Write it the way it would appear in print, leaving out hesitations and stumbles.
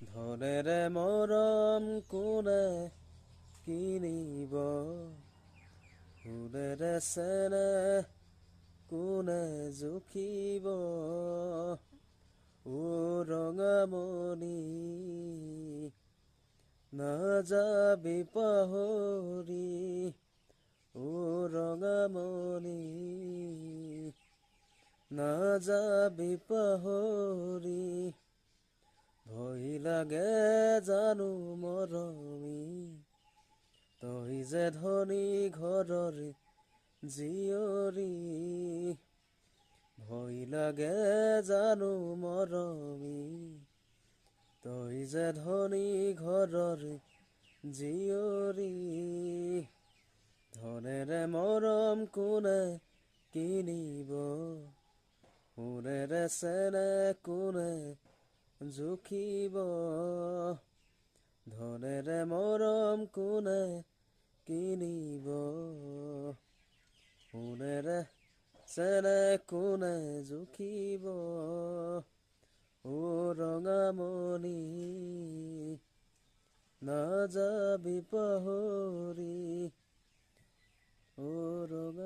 ধনেৰে মৰম কোনে কিনিব, সোণেৰে চেনেহ কোনে জুখিব। ও ৰঙামণি নাযাবি পাহৰি, ও ৰঙামণি নাযাবি পাহৰি। ভয় লাগে জানো মৰমী, তই যে ধনী ঘৰৰ জীয়ৰী। ভয় লাগে জানো মৰমী, তই যে ধনী ঘৰৰ জীয়ৰী। ধনেৰে মৰম কোনে কিনিব, সোণেৰে চেনেহ কোনে জুখিব। ধনেৰে মৰম কোনে কিনিব, সোণেৰে চেনেহ কোনে জুখিব। ও ৰঙামণি নাযাবি পাহৰি, ও ৰঙা